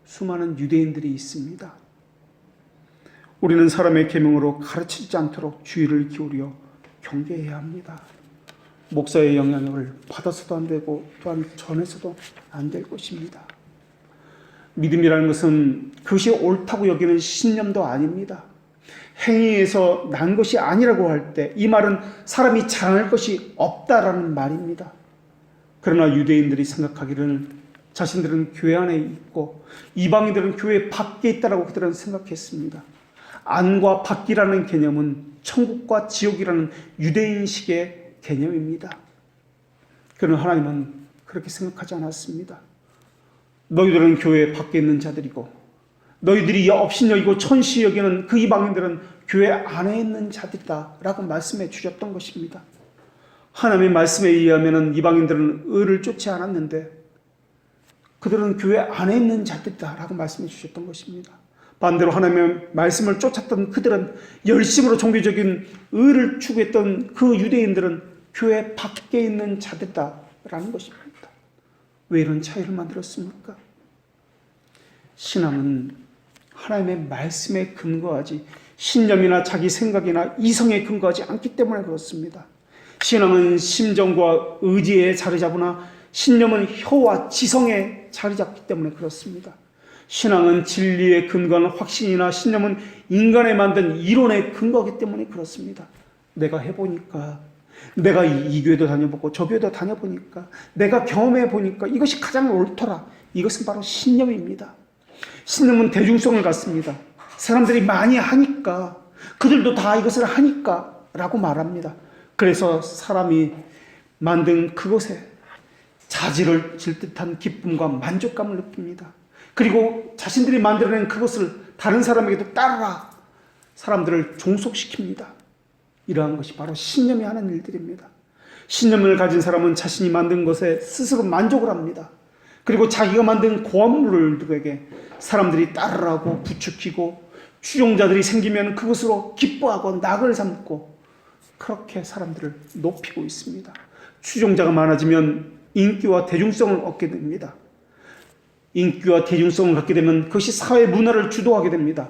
수많은 유대인들이 있습니다. 우리는 사람의 계명으로 가르치지 않도록 주의를 기울여 경계해야 합니다. 목사의 영향력을 받아서도 안 되고 또한 전해서도 안 될 것입니다. 믿음이라는 것은 그것이 옳다고 여기는 신념도 아닙니다. 행위에서 난 것이 아니라고 할 때 이 말은 사람이 자랑할 것이 없다라는 말입니다. 그러나 유대인들이 생각하기를 자신들은 교회 안에 있고 이방인들은 교회 밖에 있다라고 그들은 생각했습니다. 안과 밖이라는 개념은 천국과 지옥이라는 유대인식의 개념입니다. 그러나 하나님은 그렇게 생각하지 않았습니다. 너희들은 교회 밖에 있는 자들이고 너희들이 업신 여기고 천시 여기는 그 이방인들은 교회 안에 있는 자들이다 라고 말씀해 주셨던 것입니다. 하나님의 말씀에 의하면 이방인들은 의를 쫓지 않았는데 그들은 교회 안에 있는 자들이다 라고 말씀해 주셨던 것입니다. 반대로 하나님의 말씀을 쫓았던 그들은 열심으로 종교적인 의를 추구했던 그 유대인들은 교회 밖에 있는 자들이다라는 것입니다. 왜 이런 차이를 만들었습니까? 신앙은 하나님의 말씀에 근거하지 신념이나 자기 생각이나 이성에 근거하지 않기 때문에 그렇습니다. 신앙은 심정과 의지에 자리 잡으나 신념은 혀와 지성에 자리 잡기 때문에 그렇습니다. 신앙은 진리에 근거하는 확신이나 신념은 인간에 만든 이론에 근거하기 때문에 그렇습니다. 내가 해보니까, 내가 이 교회도 다녀보고 저 교회도 다녀보니까, 내가 경험해보니까 이것이 가장 옳더라. 이것은 바로 신념입니다. 신념은 대중성을 갖습니다. 사람들이 많이 하니까, 그들도 다 이것을 하니까 라고 말합니다. 그래서 사람이 만든 그것에 자질을 질 듯한 기쁨과 만족감을 느낍니다. 그리고 자신들이 만들어낸 그것을 다른 사람에게도 따르라 사람들을 종속시킵니다. 이러한 것이 바로 신념이 하는 일들입니다. 신념을 가진 사람은 자신이 만든 것에 스스로 만족을 합니다. 그리고 자기가 만든 고안물들에게 사람들이 따르라고 부추기고 추종자들이 생기면 그것으로 기뻐하고 낙을 삼고 그렇게 사람들을 높이고 있습니다. 추종자가 많아지면 인기와 대중성을 얻게 됩니다. 인기와 대중성을 갖게 되면 그것이 사회 문화를 주도하게 됩니다.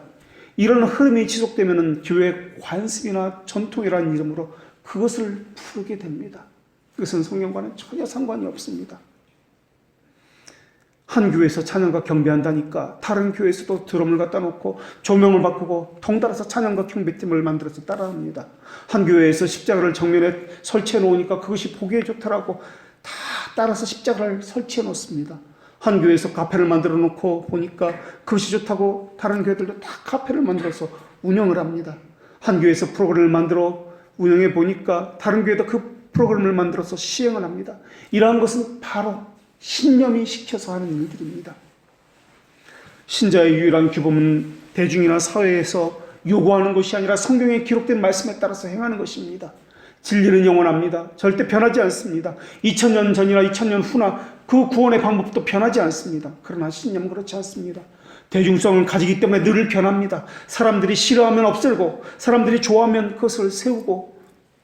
이런 흐름이 지속되면 교회 관습이나 전통이라는 이름으로 그것을 부르게 됩니다. 그것은 성경과는 전혀 상관이 없습니다. 한 교회에서 찬양과 경배한다니까 다른 교회에서도 드럼을 갖다 놓고 조명을 바꾸고 덩달아서 찬양과 경배팀을 만들어서 따라합니다. 한 교회에서 십자가를 정면에 설치해 놓으니까 그것이 보기에 좋더라고 다 따라서 십자가를 설치해 놓습니다. 한 교회에서 카페를 만들어 놓고 보니까 그것이 좋다고 다른 교회들도 다 카페를 만들어서 운영을 합니다. 한 교회에서 프로그램을 만들어 운영해 보니까 다른 교회도 그 프로그램을 만들어서 시행을 합니다. 이러한 것은 바로 신념이 시켜서 하는 일들입니다. 신자의 유일한 규범은 대중이나 사회에서 요구하는 것이 아니라 성경에 기록된 말씀에 따라서 행하는 것입니다. 진리는 영원합니다. 절대 변하지 않습니다. 2000년 전이나 2000년 후나 그 구원의 방법도 변하지 않습니다. 그러나 신념은 그렇지 않습니다. 대중성을 가지기 때문에 늘 변합니다. 사람들이 싫어하면 없애고 사람들이 좋아하면 그것을 세우고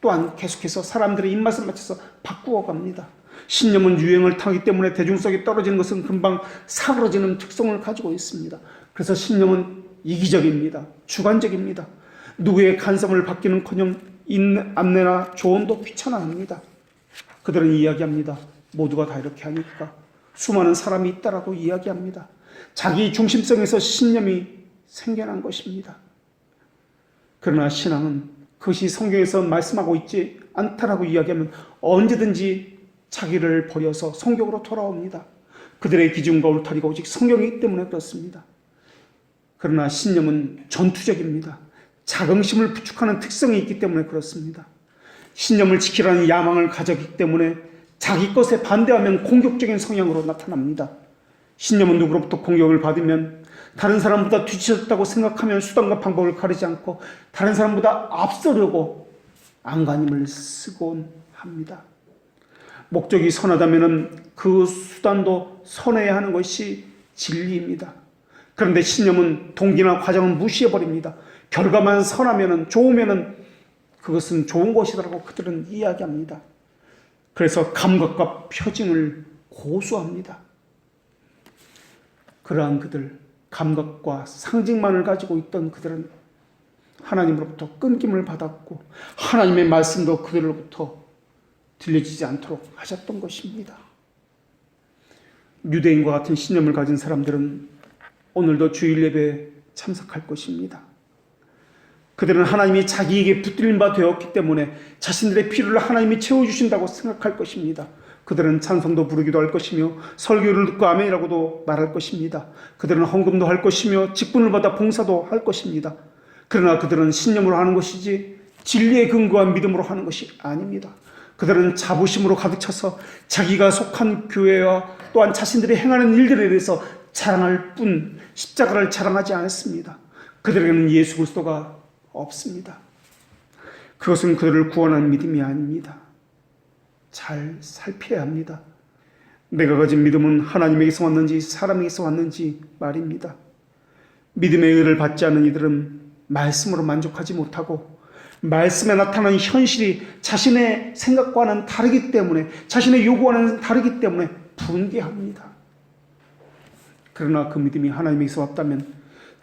또한 계속해서 사람들의 입맛에 맞춰서 바꾸어 갑니다. 신념은 유행을 타기 때문에 대중성이 떨어지는 것은 금방 사그러지는 특성을 가지고 있습니다. 그래서 신념은 이기적입니다. 주관적입니다. 누구의 간섭을 받기는커녕 안내나 조언도 귀찮아합니다. 그들은 이야기합니다. 모두가 다 이렇게 하니까 수많은 사람이 있다라고 이야기합니다. 자기 중심성에서 신념이 생겨난 것입니다. 그러나 신앙은 그것이 성경에서 말씀하고 있지 않다라고 이야기하면 언제든지 자기를 버려서 성경으로 돌아옵니다. 그들의 기준과 울타리가 오직 성경이기 때문에 그렇습니다. 그러나 신념은 전투적입니다. 자긍심을 부축하는 특성이 있기 때문에 그렇습니다. 신념을 지키라는 야망을 가졌기 때문에 자기 것에 반대하면 공격적인 성향으로 나타납니다. 신념은 누구로부터 공격을 받으면 다른 사람보다 뒤처졌다고 생각하면 수단과 방법을 가리지 않고 다른 사람보다 앞서려고 안간힘을 쓰곤 합니다. 목적이 선하다면 그 수단도 선해야 하는 것이 진리입니다. 그런데 신념은 동기나 과정은 무시해버립니다. 결과만 선하면 좋으면 그것은 좋은 것이라고 그들은 이야기합니다. 그래서 감각과 표징을 고수합니다. 그러한 그들, 감각과 상징만을 가지고 있던 그들은 하나님으로부터 끊김을 받았고 하나님의 말씀도 그들로부터 들려지지 않도록 하셨던 것입니다. 유대인과 같은 신념을 가진 사람들은 오늘도 주일 예배에 참석할 것입니다. 그들은 하나님이 자기에게 붙들린 바 되었기 때문에 자신들의 필요를 하나님이 채워주신다고 생각할 것입니다. 그들은 찬송도 부르기도 할 것이며 설교를 듣고 아멘이라고도 말할 것입니다. 그들은 헌금도 할 것이며 직분을 받아 봉사도 할 것입니다. 그러나 그들은 신념으로 하는 것이지 진리에 근거한 믿음으로 하는 것이 아닙니다. 그들은 자부심으로 가득 차서 자기가 속한 교회와 또한 자신들이 행하는 일들에 대해서 자랑할 뿐 십자가를 자랑하지 않습니다. 그들에게는 예수 그리스도가 없습니다. 그것은 그들을 구원하는 믿음이 아닙니다. 잘 살펴야 합니다. 내가 가진 믿음은 하나님에게서 왔는지 사람에게서 왔는지 말입니다. 믿음의 의를 받지 않는 이들은 말씀으로 만족하지 못하고 말씀에 나타나는 현실이 자신의 생각과는 다르기 때문에 자신의 요구와는 다르기 때문에 분개합니다. 그러나 그 믿음이 하나님에게서 왔다면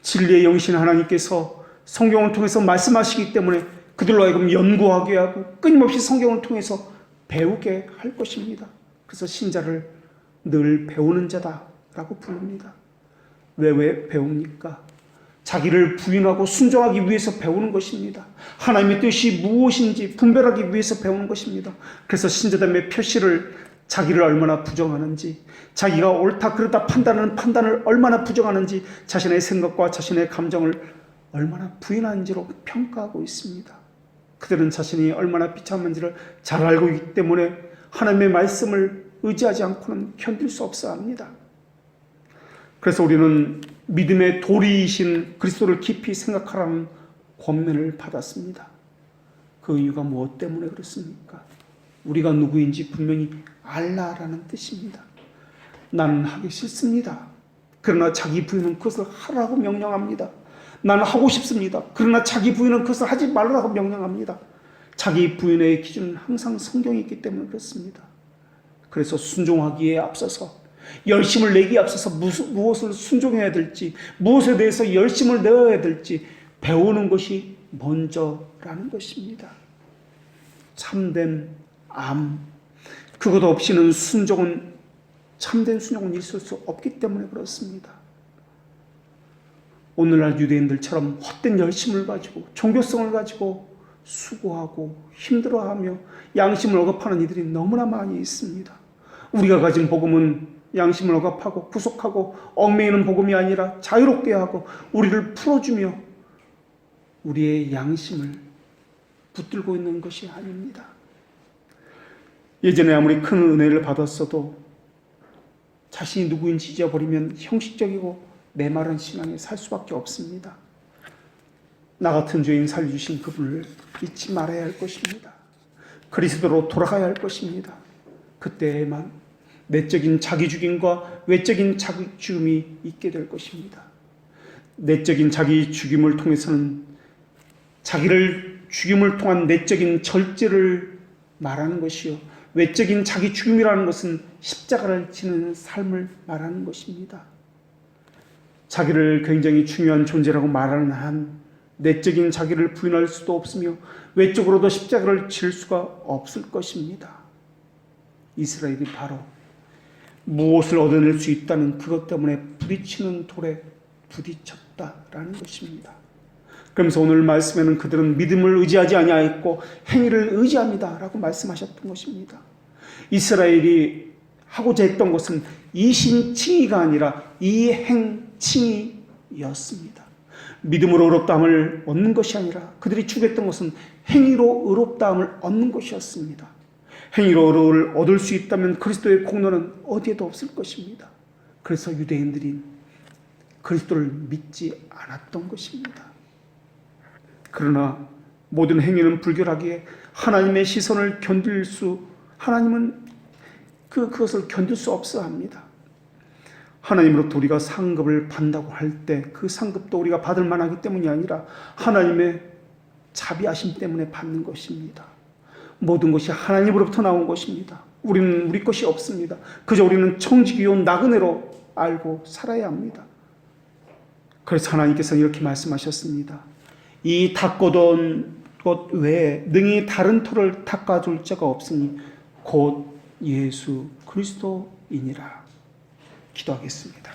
진리의 영이신 하나님께서 성경을 통해서 말씀하시기 때문에 그들로 하여금 연구하게 하고 끊임없이 성경을 통해서 배우게 할 것입니다. 그래서 신자를 늘 배우는 자다라고 부릅니다. 왜 배웁니까? 자기를 부인하고 순종하기 위해서 배우는 것입니다. 하나님의 뜻이 무엇인지 분별하기 위해서 배우는 것입니다. 그래서 신자됨의 표시를 자기를 얼마나 부정하는지, 자기가 옳다 그르다 판단하는 판단을 얼마나 부정하는지, 자신의 생각과 자신의 감정을 얼마나 부인하는지로 평가하고 있습니다. 그들은 자신이 얼마나 비참한지를 잘 알고 있기 때문에 하나님의 말씀을 의지하지 않고는 견딜 수 없어 합니다. 그래서 우리는 믿음의 도리이신 그리스도를 깊이 생각하라는 권면을 받았습니다. 그 이유가 무엇 때문에 그렇습니까? 우리가 누구인지 분명히 알라라는 뜻입니다. 나는 하기 싫습니다. 그러나 자기 부인은 그것을 하라고 명령합니다. 나는 하고 싶습니다. 그러나 자기 부인은 그것을 하지 말라고 명령합니다. 자기 부인의 기준은 항상 성경이 있기 때문에 그렇습니다. 그래서 순종하기에 앞서서 열심을 내기에 앞서서 무엇을 순종해야 될지, 무엇에 대해서 열심을 내어야 될지 배우는 것이 먼저라는 것입니다. 참된 암, 그것 없이는 순종은, 참된 순종은 있을 수 없기 때문에 그렇습니다. 오늘날 유대인들처럼 헛된 열심을 가지고 종교성을 가지고 수고하고 힘들어하며 양심을 억압하는 이들이 너무나 많이 있습니다. 우리가 가진 복음은 양심을 억압하고 구속하고 얽매이는 복음이 아니라 자유롭게 하고 우리를 풀어주며 우리의 양심을 붙들고 있는 것이 아닙니다. 예전에 아무리 큰 은혜를 받았어도 자신이 누구인지 잊어버리면 형식적이고 메마른 신앙에 살 수밖에 없습니다. 나 같은 죄인 살려주신 그분을 잊지 말아야 할 것입니다. 그리스도로 돌아가야 할 것입니다. 그때에만 내적인 자기 죽임과 외적인 자기 죽임이 있게 될 것입니다. 내적인 자기 죽임을 통해서는 자기를 죽임을 통한 내적인 절제를 말하는 것이요, 외적인 자기 죽임이라는 것은 십자가를 지는 삶을 말하는 것입니다. 자기를 굉장히 중요한 존재라고 말하는 한 내적인 자기를 부인할 수도 없으며 외적으로도 십자가를 질 수가 없을 것입니다. 이스라엘이 바로 무엇을 얻어낼 수 있다는 그것 때문에 부딪히는 돌에 부딪혔다라는 것입니다. 그러면서 오늘 말씀에는 그들은 믿음을 의지하지 아니하였고 행위를 의지합니다라고 말씀하셨던 것입니다. 이스라엘이 하고자 했던 것은 이신칭의가 아니라 이행칭의였습니다. 믿음으로 의롭다함을 얻는 것이 아니라 그들이 추구했던 것은 행위로 의롭다함을 얻는 것이었습니다. 행위로 의로움을 얻을 수 있다면 그리스도의 공로는 어디에도 없을 것입니다. 그래서 유대인들이 그리스도를 믿지 않았던 것입니다. 그러나 모든 행위는 불결하기에 하나님의 시선을 하나님은 그것을 견딜 수 없어 합니다. 하나님으로부터 우리가 상급을 받는다고 할 때 그 상급도 우리가 받을 만하기 때문이 아니라 하나님의 자비하심 때문에 받는 것입니다. 모든 것이 하나님으로부터 나온 것입니다. 우리는 우리 것이 없습니다. 그저 우리는 청지기요 나그네로 알고 살아야 합니다. 그래서 하나님께서는 이렇게 말씀하셨습니다. 이 닦아둔 것 외에 능히 다른 터를 닦아줄 자가 없으니 곧 예수 그리스도이니라. 기도하겠습니다.